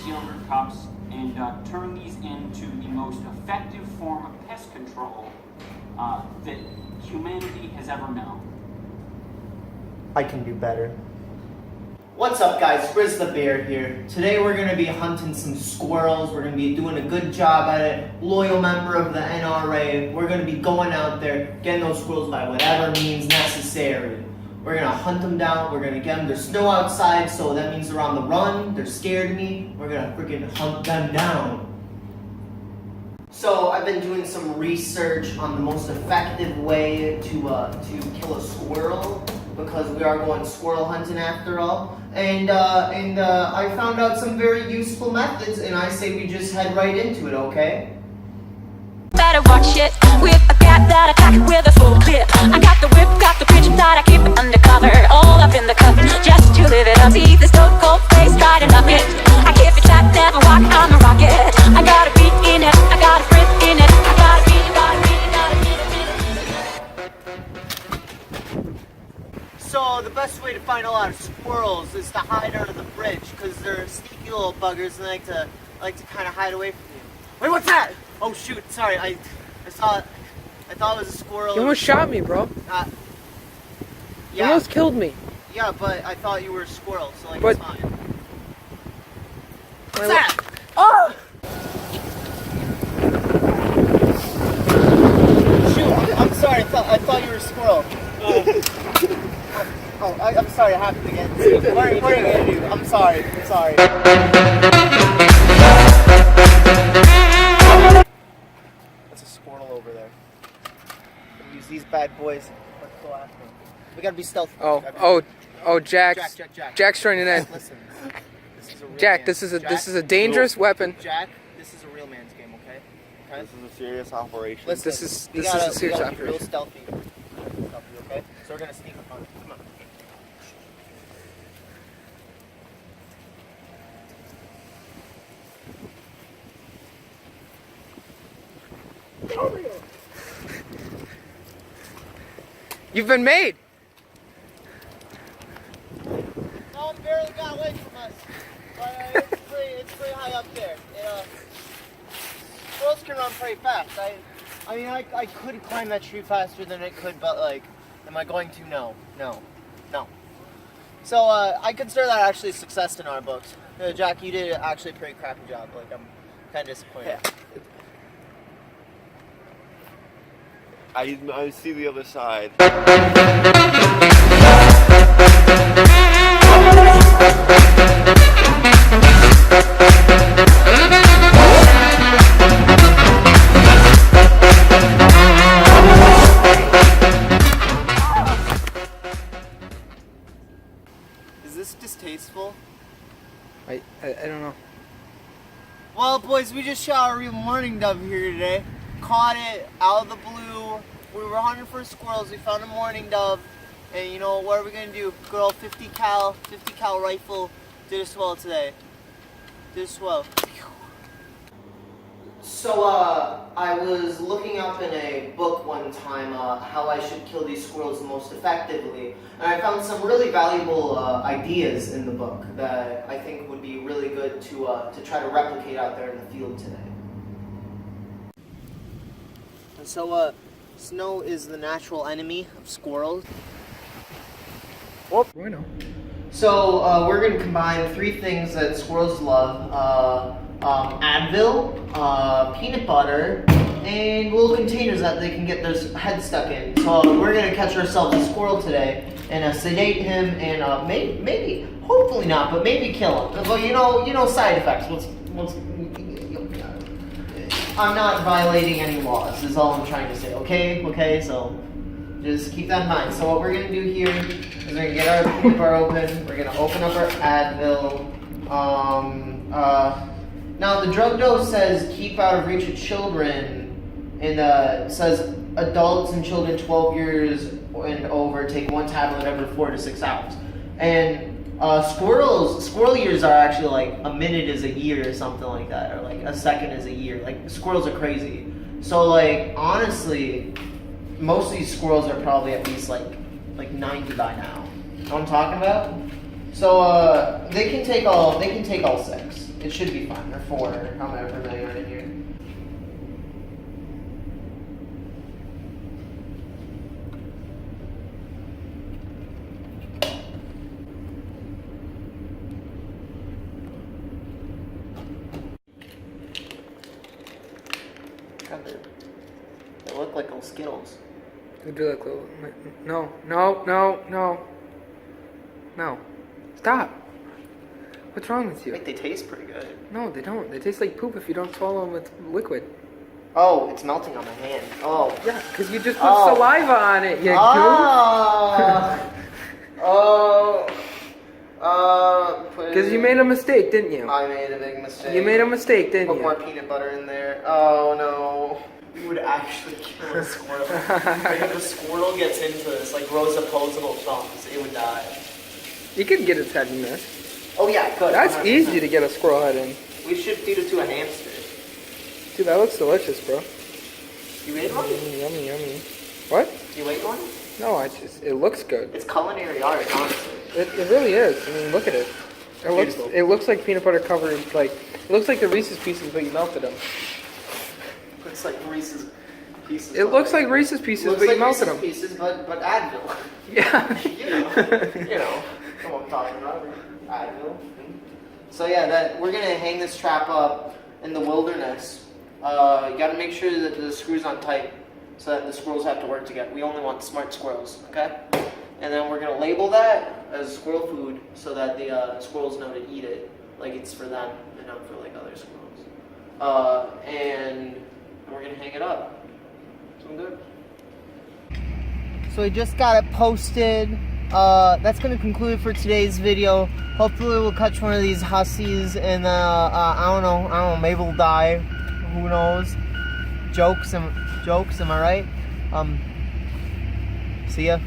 silver cups and turn these into the most effective form of pest control that humanity has ever known. I can do better. What's up, guys? Griz the Bear here. Today we're going to be hunting some squirrels. We're going to be doing a good job at it. Loyal member of the NRA. We're going to be going out there, getting those squirrels by whatever means necessary. We're going to hunt them down. We're going to get them. There's snow outside, so that means they're on the run. They're scared of me. We're going to freaking hunt them down. So I've been doing some research on the most effective way to kill a squirrel, because we are going squirrel hunting after all. And I found out some very useful methods, and I say we just head right into it, okay? Better watch it with a cat that attack with a full clip. I got the whip, got the bitch that I keep it undercover, all up in the cup, just to live it up. See the stone cold face, try to knock it. I keep it shot, never walk on the rocket. I got a beat in it, I got a sprint in it. I got a beat, got a beat, got a beat. So the best way to find a lot of squirrels is to hide under the bridge, because they're sneaky little buggers and they like to kind of hide away from you. Wait, what's that? Oh shoot! Sorry, I thought it was a squirrel. You almost shot me, bro. Yeah. You almost killed me. Yeah, but I thought you were a squirrel, so like But, it's fine. What's that? Oh! Shoot! I'm sorry. I thought you were a squirrel. I'm sorry. It happened again. What are you gonna do? I'm sorry. That's a squirrel over there. We'll use these bad boys. Let's go after them. We gotta be stealthy. Jack's trying to Listen, this is a real Jack, man. this is a dangerous weapon. Jack, this is a real man's game, okay? This is a serious operation. Listen, This is a serious we gotta be operation. real stealthy, okay? So we're gonna sneak up on it. Come on. You've been made. No one barely got away from us, but it's pretty high up there. Squirrels can run pretty fast. I mean, I could climb that tree faster than it could, but like, am I going to? No. So I consider that actually a success in our books. Jack, you did actually a pretty crappy job. Like, I'm kind of disappointed. Yeah. I see the other side. Is this distasteful? I don't know. Well, boys, we just shot a real mourning dove here today. Caught it out of the blue. We were hunting for squirrels. We found a mourning dove, and you know what are we gonna do? Good old 50 cal rifle did us well today. Did us well. So I was looking up in a book one time how I should kill these squirrels the most effectively, and I found some really valuable ideas in the book that I think would be really good to try to replicate out there in the field today. So, snow is the natural enemy of squirrels. Oh, I know. So, we're going to combine three things that squirrels love. Advil, peanut butter, and little containers that they can get their head stuck in. So, we're going to catch ourselves a squirrel today and sedate him and maybe, hopefully not, but maybe kill him. Well, you know side effects. I'm not violating any laws, is all I'm trying to say, okay? So, just keep that in mind. So what we're going to do here is we're going to get our peanut bar open, we're going to open up our Advil. Now the drug dose says keep out of reach of children, and it says adults and children 12 years and over take one tablet every 4 to 6 hours. And squirrel years are actually like a minute is a year or something like that, or like a second is a year. Like, squirrels are crazy. So like, honestly, most of these squirrels are probably at least like 90 by now. You know what I'm talking about? So they can take all 6. It should be fine. Or 4, however many are in here. God, they look like little Skittles. They do look little. No, no, no, no. No. Stop. What's wrong with I you? think they taste pretty good. No, they don't. They taste like poop if you don't swallow them with liquid. Oh, it's melting on my hand. Oh. Yeah, because you just put Oh. saliva on it, you goof. Oh. Because you made a mistake, didn't you? I made a big mistake. You made a mistake, didn't Put you? more peanut butter in there. Oh no. We would actually kill a squirrel. Like if a squirrel gets into this, like grows opposable thumbs, it would die. You could get its head in this. Oh yeah, good. That's 100%. easy to get a squirrel head in. We should feed it to a hamster. Dude, that looks delicious, bro. You ate one? Yummy, yummy. What? You ate one? No, it looks good. It's culinary art, honestly. It really is. I mean, look at it. Beautiful. It looks like peanut butter covered, like, it looks like the Reese's Pieces, but you melted them. Looks like Reese's Pieces. It looks like Reese's Pieces, Looks but like you melted Reese's them. Pieces, but Advil. Yeah. you know what I'm talking about. Advil. So yeah, we're gonna hang this trap up in the wilderness. You gotta make sure that the screw's on tight so that the squirrels have to work together. We only want smart squirrels, okay? And then we're gonna label that as squirrel food so that the squirrels know to eat it, like it's for them and not for like other squirrels. And we're gonna hang it up. Sound good? So we just got it posted. That's gonna conclude it for today's video. Hopefully we'll catch one of these hussies and I don't know, maybe we'll die. Who knows? Jokes, am I right? See ya.